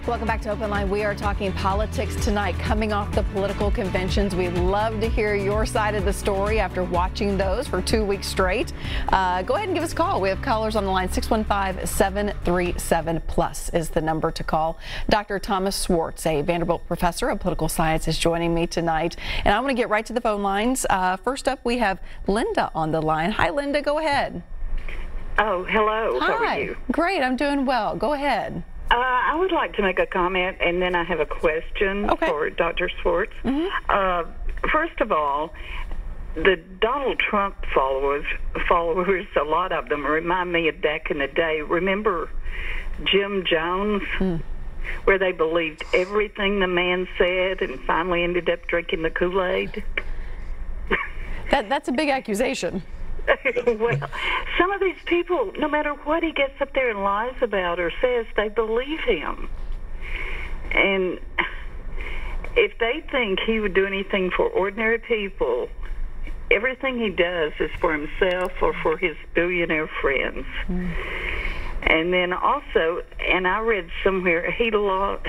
Welcome back to Open Line. We are talking politics tonight, coming off the political conventions. We'd love to hear your side of the story after watching those for 2 weeks straight. Go ahead and give us a call. We have callers on the line. 615-737-PLUS is the number to call. Dr. Thomas Schwartz, a Vanderbilt professor of political science, is joining me tonight. And I want to get right to the phone lines. First up, we have Linda on the line. Hi, Linda. Go ahead. Oh, hello. Hi. How are you? Great. I'm doing well. Go ahead. I would like to make a comment, and then I have a question for Dr. Schwartz. First of all, the Donald Trump followers, a lot of them remind me of back in the day. Remember Jim Jones, where they believed everything the man said and finally ended up drinking the Kool-Aid? That's a big accusation. Well, some of these people, no matter what he gets up there and lies about or says, they believe him. And if they think he would do anything for ordinary people, everything he does is for himself or for his billionaire friends. And then also, and I read somewhere, he lost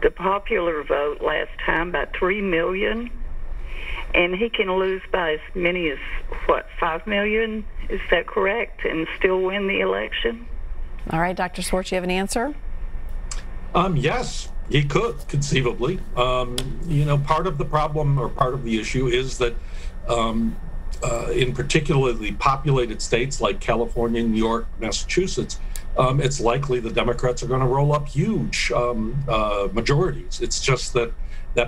the popular vote last time by 3 million. And he can lose by as many as, what, 5 million? Is that correct? And still win the election? All right, Dr. Schwartz, you have an answer? Yes, he could, conceivably. You know, part of the problem or part of the issue is that in particularly populated states like California, New York, Massachusetts, it's likely the Democrats are going to roll up huge majorities. It's just that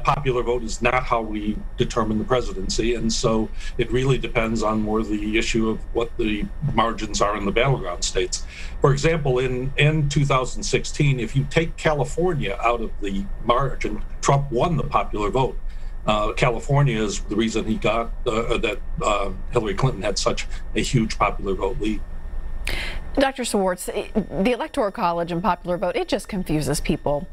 popular vote is not how we determine the presidency, and so it really depends on more the issue of what the margins are in the battleground states. For example, in 2016, if you take California out of the margin, Trump won the popular vote. California is the reason he got that Hillary Clinton had such a huge popular vote lead. Dr. Schwartz, the Electoral College and popular vote, it just confuses people.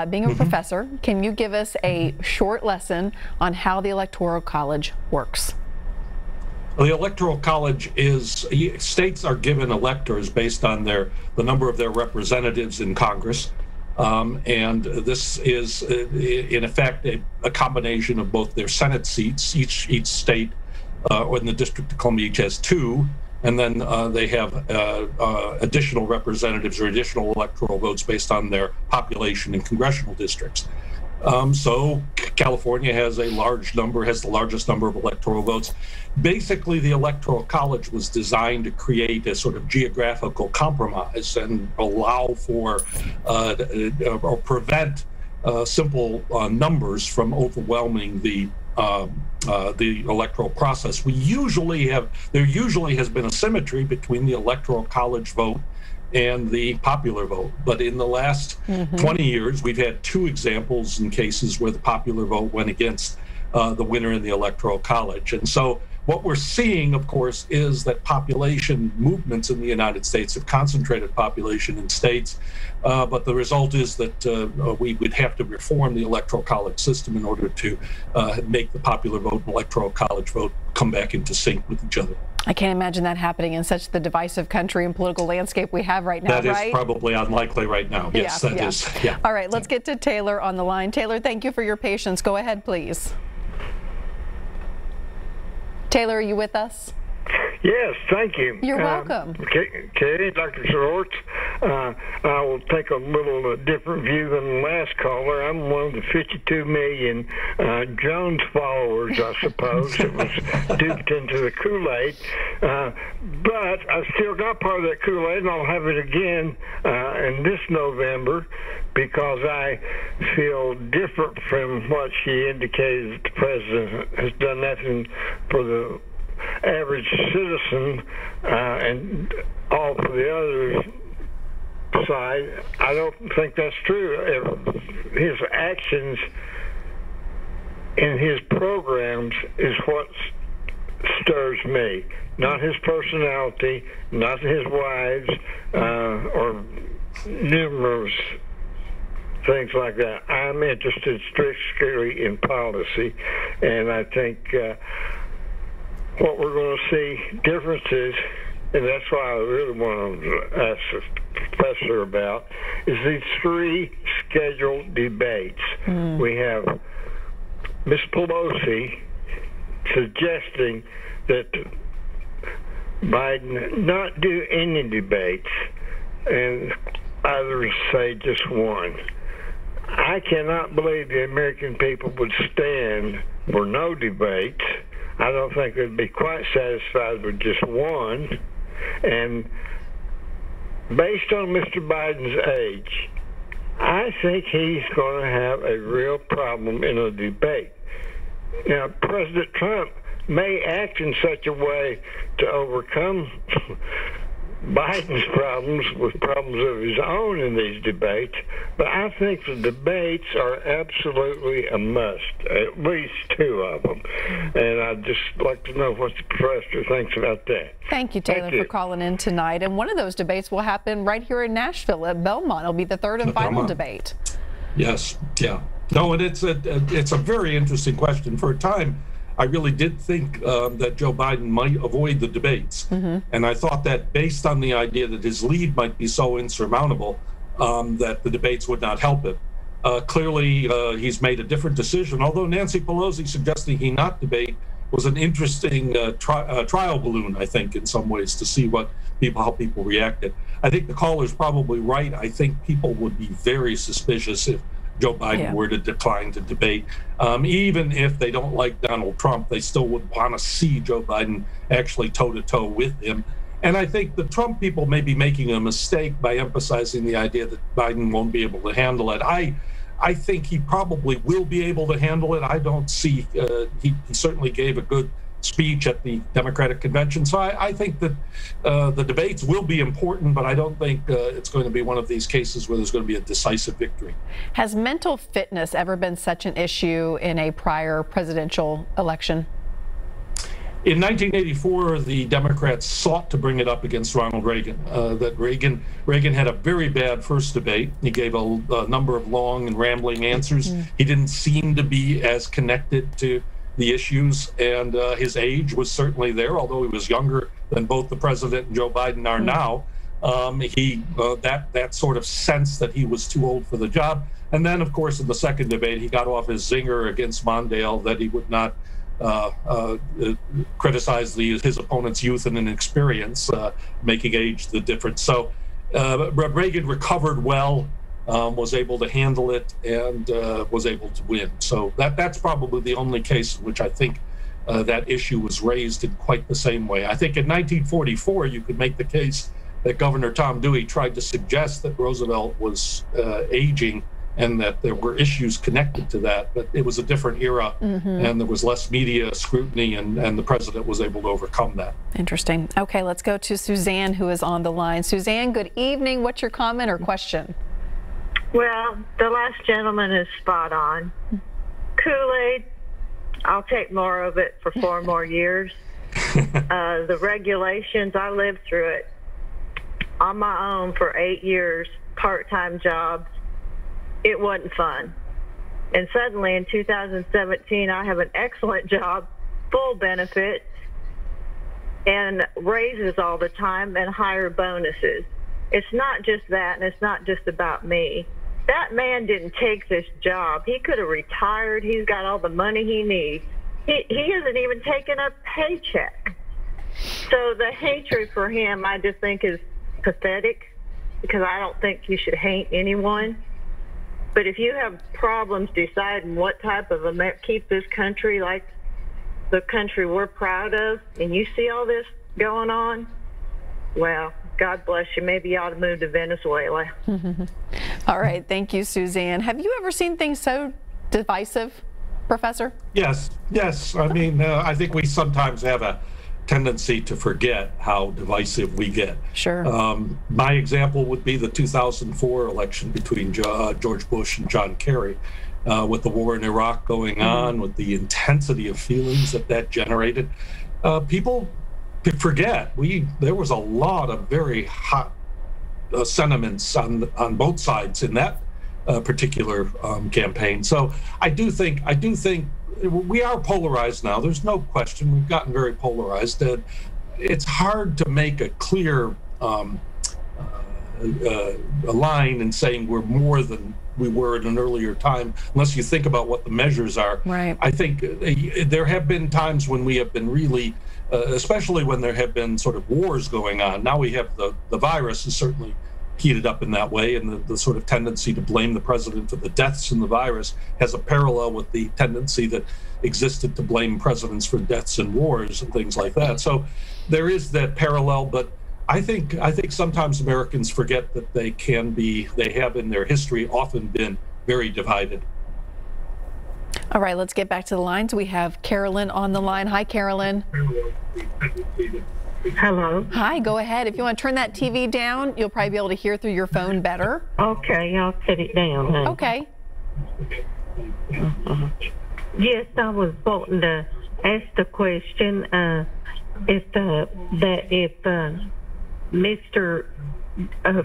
Being a professor, can you give us a short lesson on how the Electoral College works? Well, the Electoral College is, states are given electors based on the number of their representatives in Congress. And this is, in effect, a combination of both their Senate seats. Each state, or in the District of Columbia, each has 2. And then they have additional representatives or additional electoral votes based on their population in congressional districts. So California has the largest number of electoral votes. Basically, the Electoral College was designed to create a sort of geographical compromise and allow for or prevent simple numbers from overwhelming the electoral process. There usually has been a symmetry between the Electoral College vote and the popular vote. But in the last 20 years, we've had 2 examples in cases where the popular vote went against the winner in the Electoral College. And so what we're seeing, of course, is that population movements in the United States have concentrated population in states, but the result is that we would have to reform the Electoral College system in order to make the popular vote and Electoral College vote come back into sync with each other. I can't imagine that happening in such the divisive country and political landscape we have right now, right? That is probably unlikely right now. Yes, that is. Yeah. All right, let's get to Taylor on the line. Taylor, thank you for your patience. Go ahead, please. Taylor, are you with us? Yes, thank you. You're welcome. Okay, Dr. Schwartz, I will take a little different view than the last caller. I'm one of the 52 million Jones followers, I suppose, that was duped into the Kool-Aid. But I still got part of that Kool-Aid, and I'll have it again in this November, because I feel different from what she indicated that the president has done nothing for the average citizen and all for the other side. I don't think that's true. His actions in his programs is what stirs me, not his personality, not his wives, or numerous things like that. I'm interested strictly in policy, and I think what we're going to see differences, and that's why I really want to ask the professor about, is these 3 scheduled debates. We have Ms. Pelosi suggesting that Biden not do any debates, and others say just one. I cannot believe the American people would stand for no debates. I don't think they'd be quite satisfied with just one. And based on Mr. Biden's age, I think he's going to have a real problem in a debate. Now, President Trump may act in such a way to overcome Biden's problems with problems of his own in these debates, but I think the debates are absolutely a must, at least 2 of them. And I'd just like to know what the professor thinks about that. Thank you, Taylor, for calling in tonight. And one of those debates will happen right here in Nashville at Belmont. It'll be the 3rd and final debate. Yes, yeah. No, and it's a very interesting question. For a time, I really did think that Joe Biden might avoid the debates. And I thought that based on the idea that his lead might be so insurmountable that the debates would not help him. Clearly, he's made a different decision, although Nancy Pelosi suggesting he not debate was an interesting trial balloon, I think, in some ways, to see how people reacted. I think the caller's probably right. I think people would be very suspicious if Joe Biden were to decline to debate. Even if they don't like Donald Trump, they still would want to see Joe Biden actually toe-to-toe with him. And I think the Trump people may be making a mistake by emphasizing the idea that Biden won't be able to handle it. I think he probably will be able to handle it. I don't see, he certainly gave a good speech at the Democratic convention. So I think that the debates will be important, but I don't think it's going to be one of these cases where there's going to be a decisive victory. Has mental fitness ever been such an issue in a prior presidential election? In 1984, the Democrats sought to bring it up against Ronald Reagan. That Reagan had a very bad first debate. He gave a number of long and rambling answers. He didn't seem to be as connected to the issues, and his age was certainly there, although he was younger than both the president and Joe Biden are now. That sort of sense that he was too old for the job. And then, of course, in the second debate, he got off his zinger against Mondale that he would not criticize his opponent's youth and inexperience, making age the difference. So Reagan recovered well, was able to handle it, and was able to win. So that's probably the only case in which I think that issue was raised in quite the same way. I think in 1944, you could make the case that Governor Tom Dewey tried to suggest that Roosevelt was aging and that there were issues connected to that, but it was a different era, and there was less media scrutiny, and the president was able to overcome that. Interesting. Okay, let's go to Suzanne, who is on the line. Suzanne, good evening. What's your comment or question? Well, the last gentleman is spot on. Kool-Aid, I'll take more of it for 4 more years. The regulations, I lived through it on my own for 8 years, part-time jobs. It wasn't fun. And suddenly in 2017, I have an excellent job, full benefits, and raises all the time and higher bonuses. It's not just that, and it's not just about me. That man didn't take this job. He could have retired. He's got all the money he needs. He hasn't even taken a paycheck. So the hatred for him, I just think, is pathetic, because I don't think you should hate anyone. But if you have problems deciding what type of keep this country like the country we're proud of, and you see all this going on, well, God bless you. Maybe you ought to move to Venezuela. All right. Thank you, Suzanne. Have you ever seen things so divisive, Professor? Yes. I mean, I think we sometimes have a tendency to forget how divisive we get. Sure. My example would be the 2004 election between George Bush and John Kerry, with the war in Iraq going on, with the intensity of feelings that generated. People forget there was a lot of very hot sentiments on both sides in that particular campaign. So I do think we are polarized now. There's no question. We've gotten very polarized. It's hard to make a clear a line and saying we're more than we were at an earlier time, unless you think about what the measures are. Right. I think there have been times when we have been really, especially when there have been sort of wars going on. Now we have the virus is certainly heated up in that way, and the sort of tendency to blame the president for the deaths in the virus has a parallel with the tendency that existed to blame presidents for deaths in wars and things like that. So there is that parallel, but I think sometimes Americans forget that they have in their history often been very divided. All right, let's get back to the lines. We have Carolyn on the line. Hi, Carolyn. Hello. Hi, go ahead. If you want to turn that TV down, you'll probably be able to hear through your phone better. Okay, I'll set it down. Honey. Okay. Yes, I was wanting to ask the question if Mr.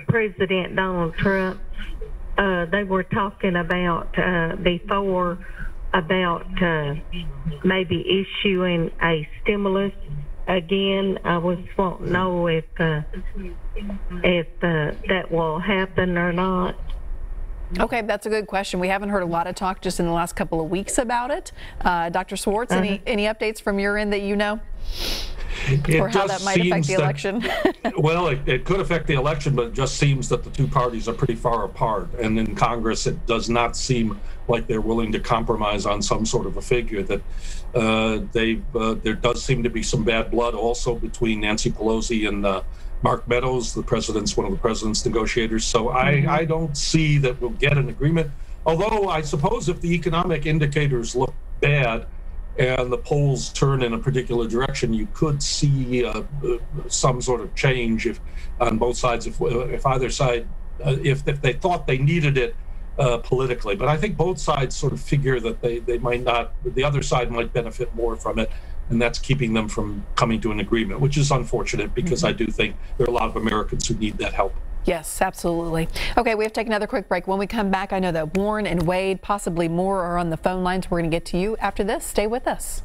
President Donald Trump, they were talking about before about maybe issuing a stimulus again. I was wanting to know if that will happen or not. Okay, that's a good question. We haven't heard a lot of talk just in the last couple of weeks about it. Dr. Schwartz, any updates from your end that you know? Or how that might affect the election? Well, it could affect the election, but it just seems that the two parties are pretty far apart. And in Congress, it does not seem like they're willing to compromise on some sort of a figure. That there does seem to be some bad blood also between Nancy Pelosi and Mark Meadows, one of the president's negotiators. So I don't see that we'll get an agreement. Although I suppose if the economic indicators look bad and the polls turn in a particular direction, you could see some sort of change on both sides, if either side, if they thought they needed it politically. But I think both sides sort of figure that they might not, the other side might benefit more from it, and that's keeping them from coming to an agreement, which is unfortunate because I do think there are a lot of Americans who need that help. Yes, absolutely. Okay, we have to take another quick break. When we come back, I know that Warren and Wade, possibly more, are on the phone lines. We're going to get to you after this. Stay with us.